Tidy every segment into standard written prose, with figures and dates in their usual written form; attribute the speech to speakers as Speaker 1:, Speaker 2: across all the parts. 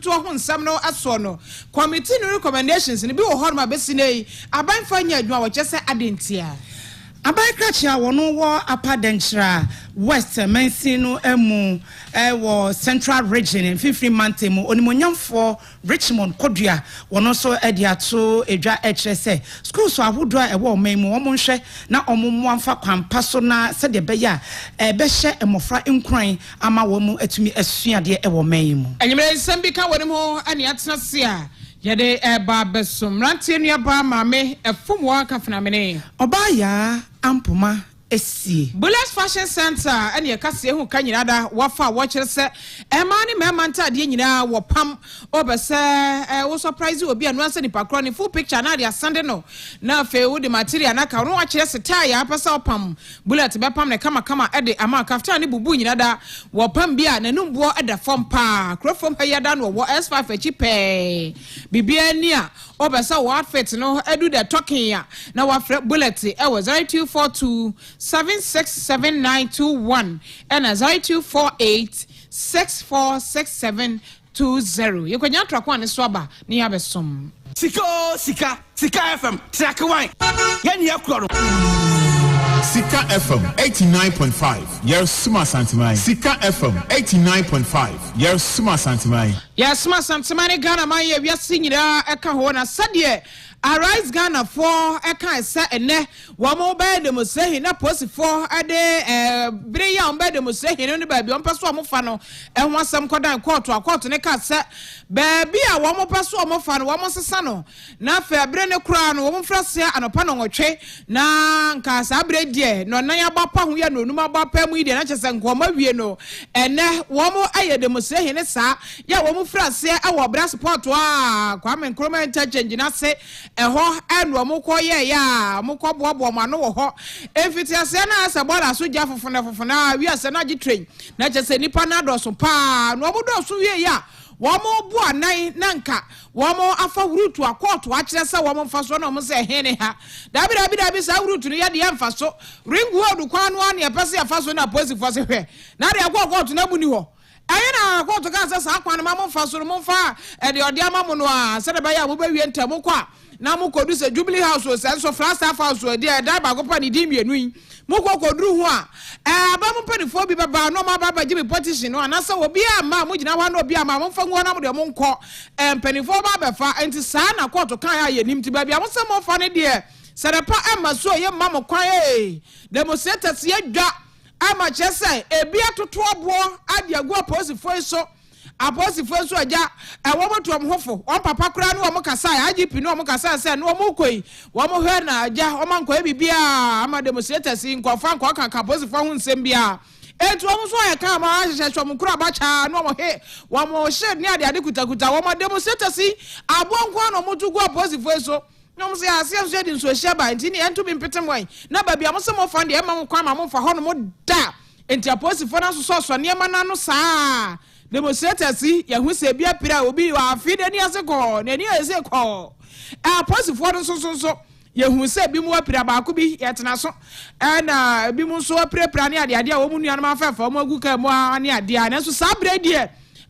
Speaker 1: to ho nsam no aso no committee no recommendations ni bi wo ho ma besine aban fa nya adwuma wo chese adentia
Speaker 2: aban krachia wono wo apadenchra west mensino emu wo central region in 15 months mu onimonyamfo Richmond Kodua wono so ediato edwa hrese school so ahodo a ewo memu wo monhwe na omommo amfa kwampa so na se de beya behye emofra nkran ama wo mu atumi asuade ewo memu
Speaker 1: anyimre nsem ka wonim ho ani atena se a yede eba besom rantie nua ba maame efumwo akafna mene
Speaker 2: obaya ampuma esi
Speaker 1: Bullet Fashion Center ani ekase hu ka nyina da wafa wo kire se ema ni mema ntade nyina wo pam obese wo surprise obi anu ase ni pakro ni full picture na dia sande no na fe wo the material na ka no wa kire se tie ya pesa opam Bullet be pam ne kama ede ama kaftan ni bubu nyina da wo pam bia na numbuo eda fom pa krofom ya da no wo S5 achi pe bibia ni a obese wo outfit no edu the talking ya na wa Bullet e was 0242 767921 and 0248646720. You can yant rakwan swaba ni abesom.
Speaker 3: Sikka FM track wine. Yen yakro.
Speaker 4: Sikka FM 89.5. Yes, Suma Santimai. Sikka FM 89.5. Yes, Suma Santimai.
Speaker 1: Yes, Suma Santimai Ghana my we are singing eka ho na sadie Arise Ghana for eka esa ene wo mo be de mo sehi na posi for ade bre ya mo be de mo sehi no ba bi on peso mo fa no e ho asem kodan court ne ka se ba bi a wo mo peso mo fa no wo mo sesa no na fa bre ne kura no wo mo frase anopa no nwotwe na nka sa bre die no nan ya ba pa ho ya no numa ba pa mu ide na chese nko ma wie no ene wo mo aye de mo sehi ne sa ya wo mo frase e wo bra support a kwa men kroma interchange na se eho enu omukọ ye ya omukọ bobo ma no wo ho efiti ase na ase bola so ja fofona wi ase na gitrain na chese nipa na doso pa no obodo so wie ya wo mo bu anan na nka wo mo afa wurutu akoto a kire se wo mo fa so na mo se hene ha dabi sa wurutu ya de emfa so ring world kwa no an ye pese afa so na positive for se hwe na de akoto na buni ho ayi na akoto ka se sa akwa na mo fa so mo fa e de ode ama mo no a se de ba ya mo ba wie ntam kwa na mo kodu se Jubilee House o se so Flagstaff House o de da ba gopa ni di mienu yi mo koduru ho a aba mo panifo bi baba no ma baba jibe politician no anasa obi ama mo gina wa no obi ama mo fa ngo na mo de mo nko panifo ba be fa enti sa na court kan ya ye nim ti ba bia mo se mo fa ne de se de pa ama so ye ma mo kwan demonstrators ye dwa ama chese ebi atoto obo ade agua posifo so aposifo so aja wo moto omhofo on papa kura no mo kasa IGP no mo kasa se no mo koi wo mo hwe na aja o man ko bibia ama demonstrators nkofa nko kan aposifo hu nsem bia etu wo so ya kan ma hwehwe mo kura ba cha no mo he wo mo she ni ade kutakuta wo mo demonstrators abonko no mo tugu aposifo so no mo se asem so di so hye ba ntini entu bi mpetemwan na ba bia mo se mo fa de ma mo kwa ma mo fa ho no mo da enti aposifo na so ne ma na no saa demonstrators ya hu se bia pira obi wa afide ni aseko na ni ese ko aposifo no so ya hu se bi mu apira ba ko bi yetena so na bi mu so apira ni ade a wo mu nuan ma fafa mo agu ka mu ani ade a na so sabre die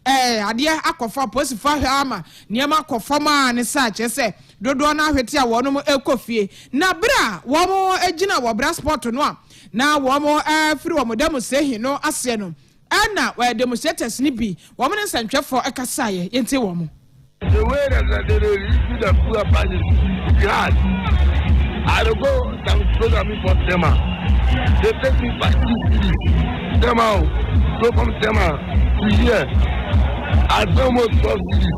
Speaker 1: ade akofa aposifo ama ni ma akofa ma ne sa chese dodo na ahwete a wono mo ekofie na bra wo mo agina wo bra sport no a na wo mo afiri wo mo demo sehi no ase no ana we demonstrators ni bi wo mo nsantwefo ekasaye yente wo mo
Speaker 5: the way that they do the poor budget God I don't go some program for Tema they take me back to Tema go from Tema to here I almost 12 cities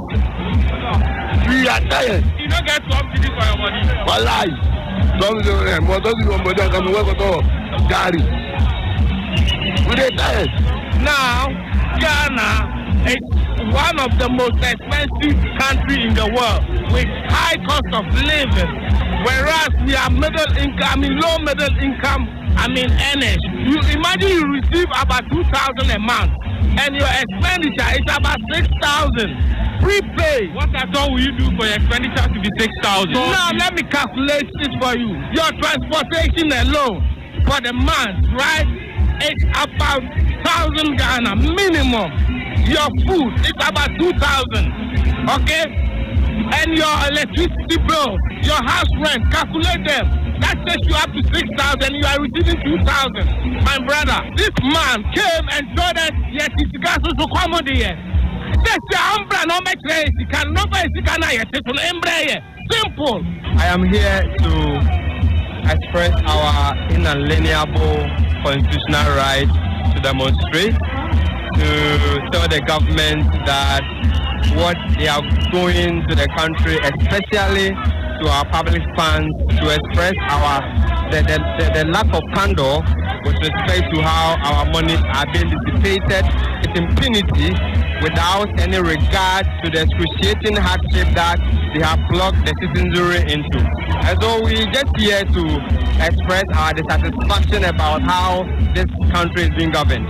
Speaker 5: we are tired you don't get 12 cities for your money for life don't do them but don't do them come work at all Gary we are tired. Now, Ghana is one of the most expensive countries in the world with high cost of living, whereas we are low middle income, earners. You imagine you receive about 2,000 a month, and your expenditure is about 6,000. Prepay. What at all will you do for your expenditure to be 6,000? Now, let me calculate this for you. Your transportation alone for the month, right? It's about 1,000 Ghana minimum. your food is about 2,000. Okay? And your electricity bill, your house rent, calculate them. That takes you up to 6,000. You are receiving 2,000. My brother, this man came and told us, yes, it's gas to come on here. Simple.
Speaker 6: I am here to express our inalienable constitutional right to demonstrate, to tell the government that what they are doing to the country, especially to our public funds, to express the lack of candor with respect to how our monies are being dissipated with impunity without any regard to the excruciating hardship that they have plugged the citizenry into. And so we just here to express our dissatisfaction about how this country is being governed.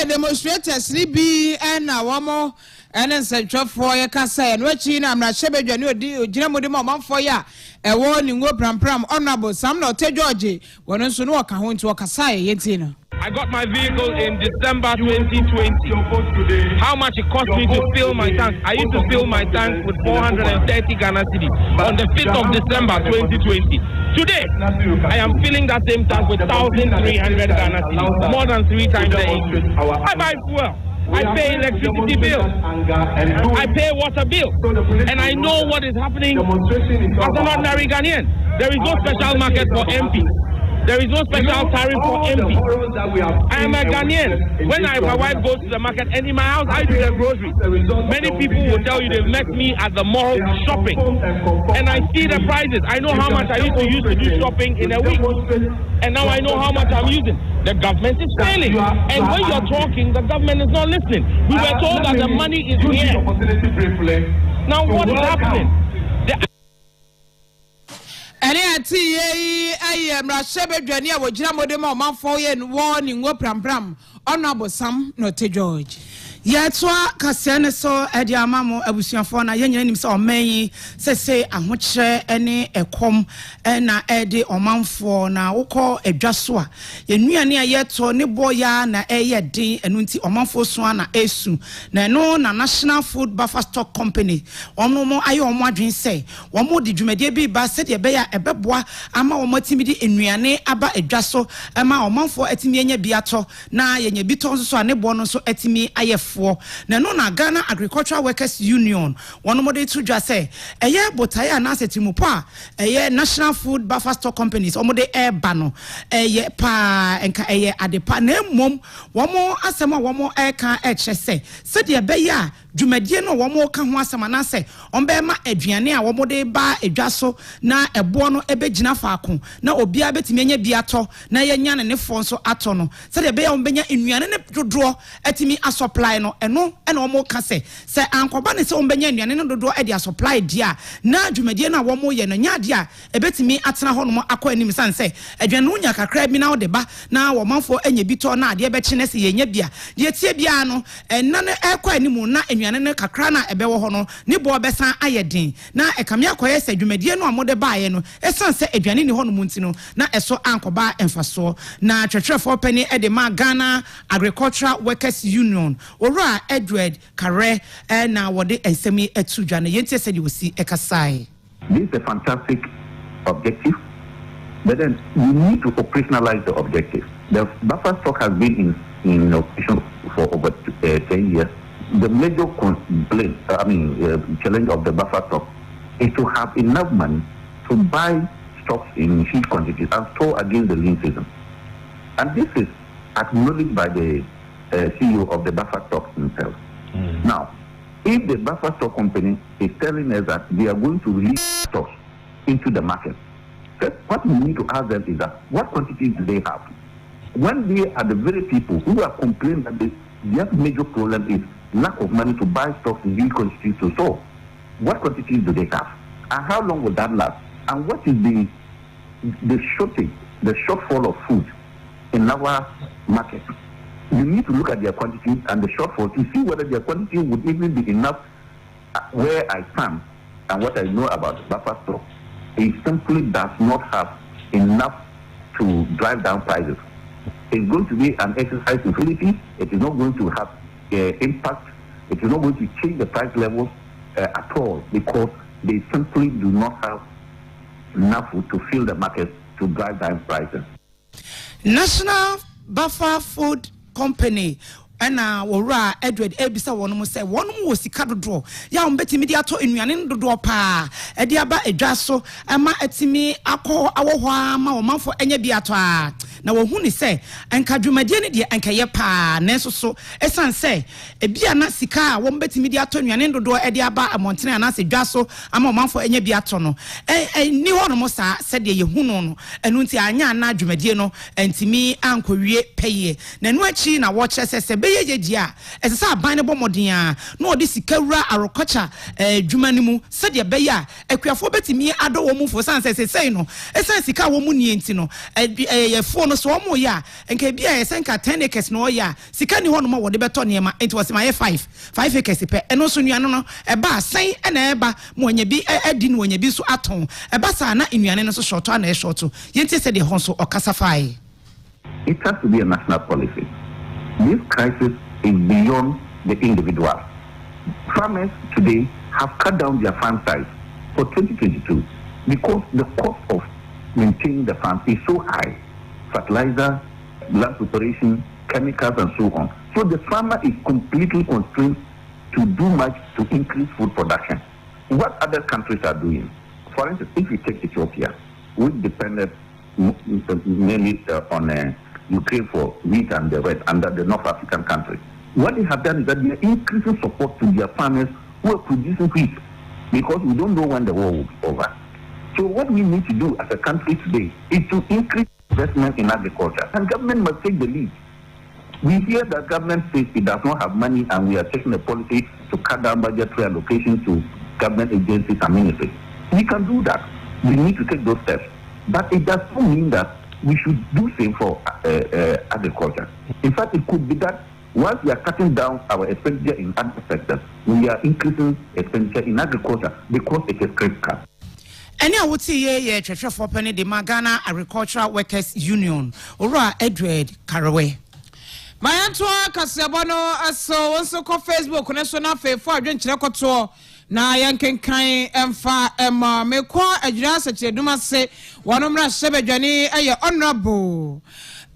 Speaker 1: Demonstrators be and one more and then central for your casa and watching. I'm not sure you Jinamo for ya a warning go pram honorable Sam not Georgie when also no account to a Kasai Yentina.
Speaker 5: I got my vehicle in December 2020. How much it cost me to fill my tank? I used to fill my tank with 430 Ghana cedi on the 5th of December 2020. Today, I am filling that same tank with 1,300 Ghana cedi, more than 3 times the increase. I buy fuel. I pay electricity bill. I pay water bill. And I know what is happening as an ordinary Ghanaian. There is no special market for MP. There is no special tariff for MP. I am a Ghanaian. When my wife goes to the market and in my house I do the groceries, many people will tell you they've met me at the mall shopping. And I see the prices. I know how much I used to use to do shopping in a week. And now I know how much I'm using. The government is failing. And when you're talking, the government is not listening. We were told that the money is here. Now what is happening?
Speaker 1: And I am Rashebe Jania, which Jamodema, Manfoy, and warning, Wopram, honorable Sam, not George.
Speaker 2: Yatwa Kase3 so edi amamo abusuafo na yenye nim se omanyi sese ahokyere ene ekom na edi omanfo na wokọ edwaso a yenuane a yeto ne boya na eye din enu nti omanfo so na esu na no na National Food Buffer Stock Company omo aye omo adwen se omo di dwumade bi ba se de be ya ebeboa ama omo timidi enuane aba edwaso ama omanfo atimi enya biato na yenye biton so a ne bo no so atimi aye na no na Ghana Agricultural Workers Union one more to just say eye botaya na setimupo a eye National Food Buffer Stock Companies omode eba no eye pa enka eye adepa na mmom womo asema womo eka eche se de be ya dwumadie no womo ka ho asema na se ombe ma aduane a womo de ba edwaso na ebo no ebegina faako na obia betimi anya biato na yenya ne fo nso ato no se de be ya ombenya enuane ne dodo atimi a supply no eno omo ka se ankoba ne se ombenya enuane no dodo e dia supply dia na dwumadie na womo ye no nya dia ebetimi atena ho no akọ anim san se aduane no nya kakra bi na wo de ba na womanfo anya bito na ade be kine se yenya bia de tie bia no enna ne ekọ anim na enuane ne kakra na ebewo ho no ne bo besan ayedin na ekame akoye se dwumadie no amode baaye no esan se aduane ni ho no munti no na eso ankoba emfaso na twetwefo pani e de ma Ghana Agricultural Workers Union ora Edward Kare na wode ensemi etudwa na yentie se de osi ekasai.
Speaker 7: This is a fantastic objective, but then we need to operationalize the objective. The buffer stock has been in operation for over 10 years. The major challenge of the buffer stock is to have enough money to buy stocks in huge quantities and store against the lean season. And this is acknowledged by the CEO of the buffer stock himself. Now, if the buffer stock company is telling us that they are going to release stocks into the market, what we need to ask them is that what quantities do they have? When they are the very people who are complaining that their major problem is lack of money to buy stocks in huge quantities to store, what quantities do they have? And how long will that last? And what is the shortage, the shortfall of food in our market? You need to look at their quantities and the shortfall to see whether their quantity would even be enough. Where I stand and what I know about buffer stock, it simply does not have enough to drive down prices. It's going to be an exercise in futility. It is not going to have impact. It is not going to change the price levels at all, because they simply do not have enough food to fill the market to drive down prices.
Speaker 2: National Buffer Food Company ana wora Edward ebisa wono mo se wono mo sika dodo ya ombetimi dia to enuane dodo pa e dia ba edwa so ama atimi akọ awoho ama wo manfo enya bi ato a na wo hu ni se enka dwumadie ne de enka ye pa na so esan se e bia na sika a wo mbetimi dia to enuane dodo e dia ba amontene ana se dwa so ama wo manfo enya bi ato no ni hono mo sa se de ye hu no enu nti anya na dwumadie no entimi ankowie peye na enu achi na wo chese se yejedia esesa aban ne bomodin a na odi sikawura arokocha dwuma ne mu sede be ya akuafo betimi ado wo mu fo sanse sesei no esen sika wo mu nie nti no yefo no so wo ya enka bia esenka 10 acres no ya sika ni hono ma wo de beto ne ma enti wo se ma ye 5 acres pe eno so nuane no eba asen na eba mo nya bi adi no nya bi so aton eba sa na nuane no so short na e short yenti se de honso okasafai.
Speaker 7: It has to be a national policy. This crisis is beyond the individual. Farmers today have cut down their farm size for 2022 because the cost of maintaining the farm is so high. Fertilizer, land preparation, chemicals, and so on. So the farmer is completely constrained to do much to increase food production. What other countries are doing? For instance, if you take Ethiopia, which depended mainly on Ukraine for wheat and the rest under the North African countries. What they have done is that they are increasing support to their farmers who are producing wheat, because we don't know when the war will be over. So what we need to do as a country today is to increase investment in agriculture, and government must take the lead. We hear that government says it does not have money, and we are taking a policy to cut down budgetary allocations to government agencies and ministries. We can do that. We need to take those steps. But it does not mean that we should do same for agriculture. In fact, it could be that once we are cutting down our expenditure in other sectors, we are increasing expenditure in agriculture because it is critical.
Speaker 2: Any I would say yeah, Treasure for Penny the Magana Agricultural Workers Union or Edward Caraway.
Speaker 1: My Antoine Casabano so also call Facebook connection for adventure na yanken kan emfa emma me kwa adwira sache duma se wonomra shebedwane eye honorable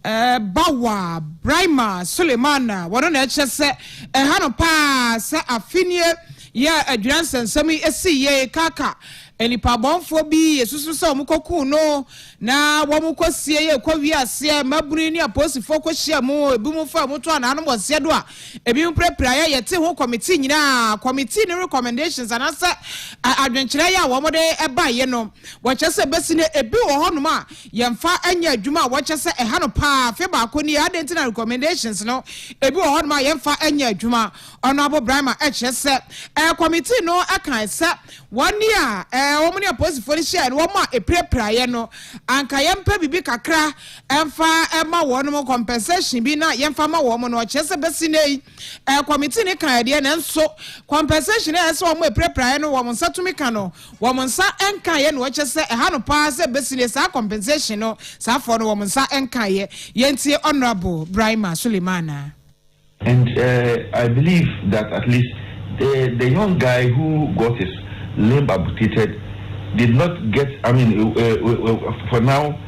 Speaker 1: bawa Brahma Sulemana wono na eche se hano pa se afinie ya adwira sensemi esi ye kaka enipa bonfo bi yesusu se omukoku no na womukosie ye kwa wiase mabuni ni aposifo kohia mu ebimu fa muto na anu bose do a ebimu prepare ya yete ho committee nyina committee ni recommendations anasa adwenkyere ya womode eba ye no wochese besine ebi wo honum a yemfa anya adwuma wochese eha no pa fe ba ko ni identity recommendations no ebi wo honum a yemfa anya adwuma honorable Brahma echese committee no akan se woni a womuni aposifo ni share no woma prepare no anka yempa bibi kakra emfa ema wono compensation bi na yemfa ma wo mo no chese besine committee ne kan de na nso compensation na so mo prepare no wo mo satumi kan no wo mo nsa enka ye no chese ha no pa se besine sa compensation no sa for no wo mo nsa enka ye yentie honorable Brahma Sulemana.
Speaker 8: And I believe that at least the young guy who got his limb amputated did not get, I mean, for now,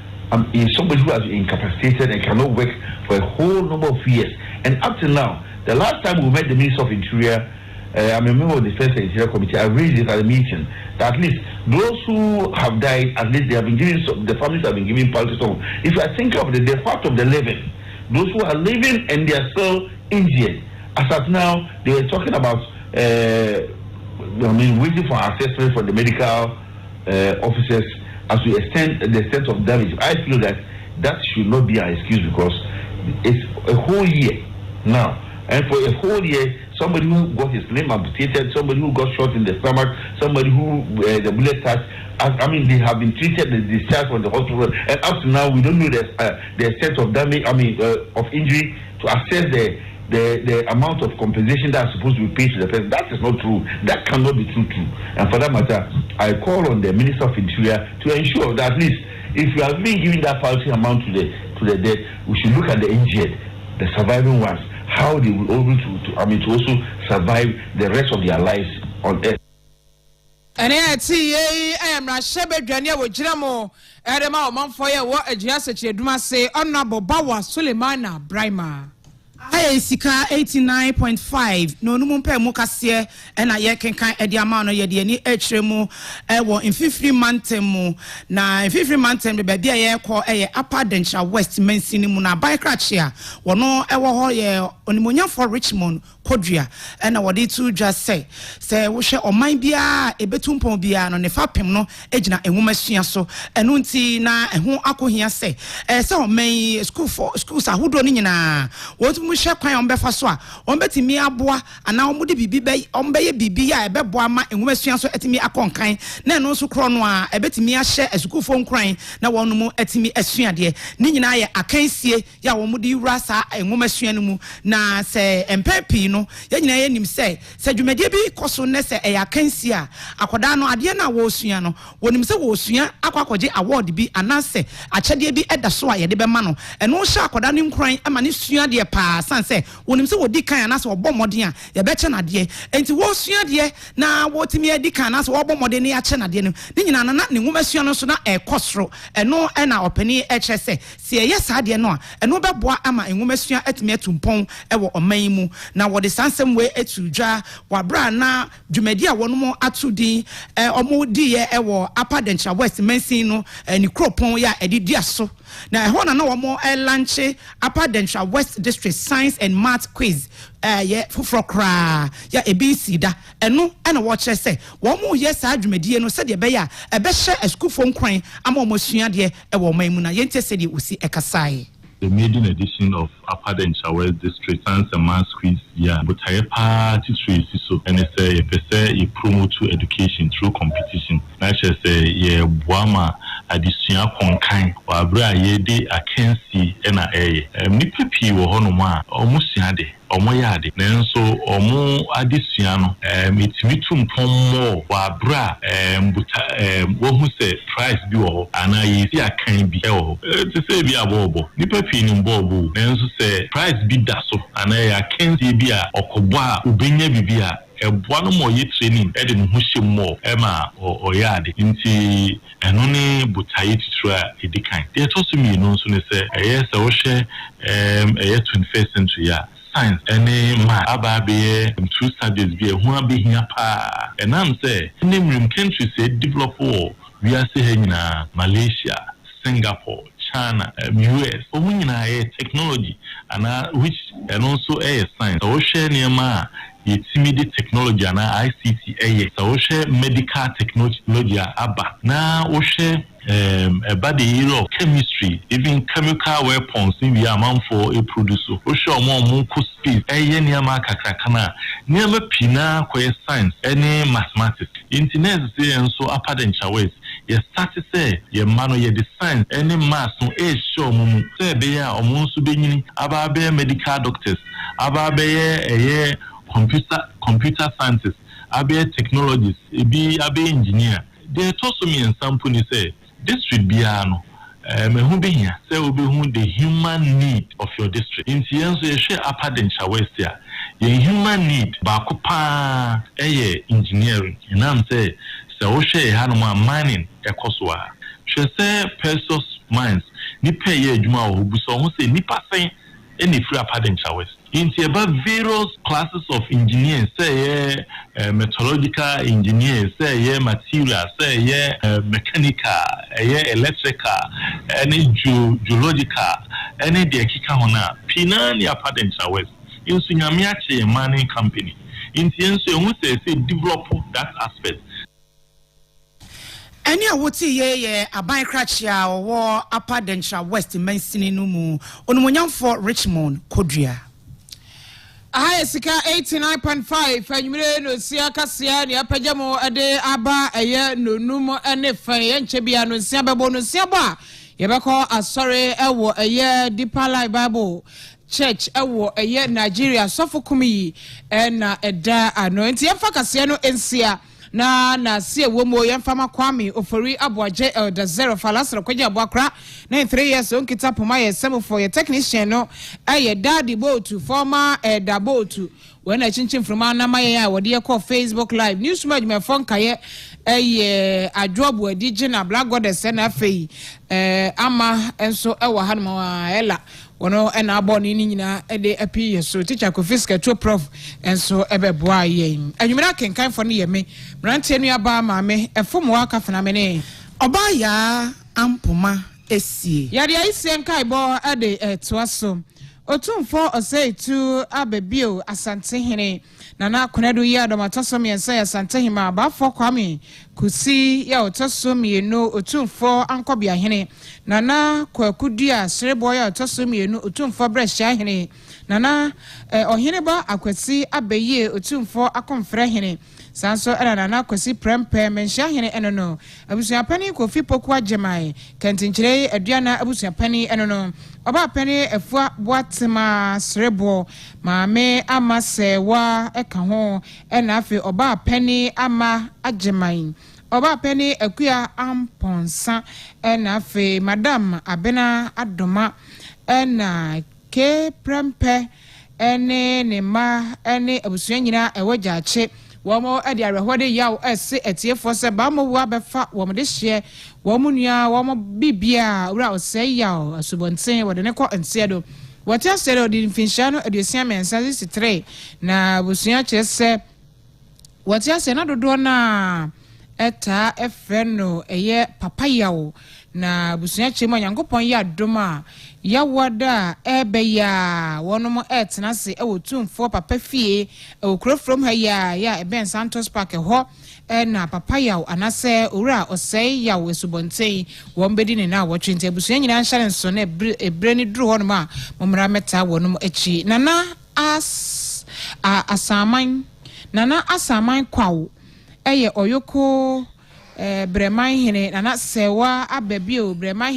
Speaker 8: is somebody who has been incapacitated and cannot work for a whole number of years. And up to now, the last time we met the Minister of Interior, I'm a member of the Defense and Interior Committee, I raised it at a meeting that at least those who have died, at least they have been given, the families have been given palliative. If I think of the part of the living, those who are living and they are still injured, as of now, they are talking about, waiting for assessment from the medical officers as to extend the extent of damage. I feel that should not be an excuse, because it's a whole year now, and for a whole year, somebody who got his limb amputated, somebody who got shot in the stomach, somebody who the bullet touched, I mean, they have been treated and discharged from the hospital, and up to now we don't know the extent of damage, of injury to assess the amount of compensation that is supposed to be paid to the person. That is not true. That cannot be true. And for that matter, I call on the Minister of Interior to ensure that at least if you have been giving that palliative amount to the to the dead, we should look at the injured, the surviving ones, how they will be able to also survive the rest of their lives on earth.
Speaker 1: And I am Rashebe Dania with Jinamo, Adama, Monfoya, what a Jessica Duma say, Honorable Bawa Suleimana Brima.
Speaker 2: Hey, Sikka 89.5. No numpe mukasie ena ye kenkan ediama no ye de ni etremu ewo in 50 montem na in 50 montem de bia ye ko eye Upper Dencha West Mansini mu na Baikrachia wono ewo ho ye onimunya for Richmond Kodria ena wode tu just say wo hwe oman bia ebetumpon bia no ne fapem no egina enwomasua so enu nti na eho akohia say se oman schools ahodo ni nyina wo hwe kwan ombefa so a ombetimi aboa ana omude bibi be ombeye bibi a ebeboa ma enwomasua so etimi akonkan na eno so kro no a ebetimi ahye asukufo nkran na wonumu etimi asuade ni nyina ye akansie ya womude wura sa enwomasua no mu na se empepi no ya nyina ye nim se dwumade bi koso ne se e akansie a akoda no ade na wo sua no wonim se wo sua akwakoje award bi anase akyede bi eda so a ye de be ma no eno hye akoda ne nkran ama ne sua de pa sanse wonim se wodi kan anase obomoden a ye be che na de enti wo sua de na wotimi adi kan anase obomoden ne ya che na de no ni nyina na ne ngomasua no so na ekosoro eno na opani eche se ye sa de no a eno beboa ama ngomasua atimi atumpon ewo oman mu na wode sansem we etudwa wabra na dwumadi a wonom atudi omudi ye ewo Upper Dencha West Mansin no ni kropon ya edidia so na ehona na womo lanche Upper Dencha West District Science and Math quiz ye fufro kra ya ABC da eno na wo kire se womo ye sa dwumadi no se de be ya ebe hye eskufo nkran ama omosua de ewo man mu na yente se de usi ekasai.
Speaker 9: The maiden edition of Upper Dencha West District Science and Math Quiz, but I party so and it's a promote to education through competition. I just say, Buama, addition conkind, or Bra Yede, I can see Nipi or Honoma, almost yade. Omoyade nenso omo adisuano mitimitum pommo wa bra wo hu se price bi wo ana yesi akan bi e wo te se bi abobo nipa pi ni mbobo nenso se price bi da so ana ya kenzi bi a okobo a obenya bibi a eboa no mo ye training e de no hu hyemmo e ma oyade nti eno ne butaye titra edikan de to so mi no so ne se eye se wo hwe 21st century ya science any ma ababe two subjects be who be here pa and am say name countries say develop war we are saying na Malaysia, Singapore, China, US nyina technology and which and also science so share near ma timid technology and ICT so share medical technology aba na o share about the area of chemistry, even chemical weapons in the amount for a producer. O show more space. Near kakrakana, near pina science, any mathematics. Internet say and so Upper Dencha West. You start to say your man or your design any mass no show mumu. Say be ya or monsu be ababe medical doctors, ababe computer scientists, abe technologists, abe engineer. They told me in sample say. District biano who be here say will be the human need of your district in so you share Upper Dencha West here your human need bakupa engineering and I'm say so share hanoma mining ekoswa she say Persos mines ni pay ye adwuma wo bu so ho say nipa sen any free Upper Dencha West into about various classes of engineers, say metallurgical engineers, say material, say mechanical, electrical, any geological, any de kika hona, pina ni Upper Dencha West. In Sunyamiache mining company. In Tienso, say develop that aspect.
Speaker 2: Any awoti ye Baikrachia or Upper Dencha West Mansini numu onumunyam for Richmond Kodria.
Speaker 1: Hi, Sikka 89.5. Fanyumire no Sikka Kase3 ni apajamo ade aba eye no numo ene fan nchebia no sia bebo no sia ba. Yebeko asore ewo eye Deeper Life Bible Church ewo eye Nigeria sofo kumi na eda ano nti yefa Kase no ensia na se wo mo yemfama kwame ofori aboaje the zero falasro kwaje aboakra 93 years on kita poma ye semo for your technician no aye daddy boat former da boat when I chinchin from anamaya wodi ye call Facebook live news match me phone kaye adwobo adije na black goddess na fei ama enso ewa hanma ela wono ena aboni ni nyina ede apie so teacher ko fiska to prof enso ebeboa ye anwumira kenkan fo ne ye me brante nu aba ma me efom wa ka fena me ne
Speaker 2: oba ya ampoma esie
Speaker 1: yade aisen kai bo ade toaso otumfo oseitu abebio asante hene nana konedo ya domatoso miensa ya asante hima abafo kwame kusi ya otoso mienu otumfo ankobia hene nana kwakudua serebo ya otoso mienu otumfo bresha hene nana ohene ba akwasi abeye otumfo akomfre hene sanso era nana kwasi prempe mensha hene enono abusua pani kofi poku agemae kantinchire aduana abusua pani enono oba pani efua boatema serebo maame ama sewa eka ho ena afi oba pani ama agemae oba pani akua amponsa ena afi madam abena adoma ena ke prempe ene ne ma ene abusua nyina ewojache womo ade arehode yaw ese etiefo se ba mo wa befa womo de hye womo nua womo bibia ura ose yaw asubonten wode ne ko ensiedo wote asero di finshano adusia mensa 63 na busua chese wote asena dodo na eta efreno eye papayawo na busua chema nyankopon ya doma ya wada ebeya wonom etena se ewotumfo papa fie ewokro from ha ya eben Santos Park ho na papayawo anase owura osei ya wesubonten wombedi ne na wotwente busua nyina nhare nso na ebreni duru ho no ma momra meta wonom echi nana asaman kwawo eye oyoko breman hene nana sewa ababio breman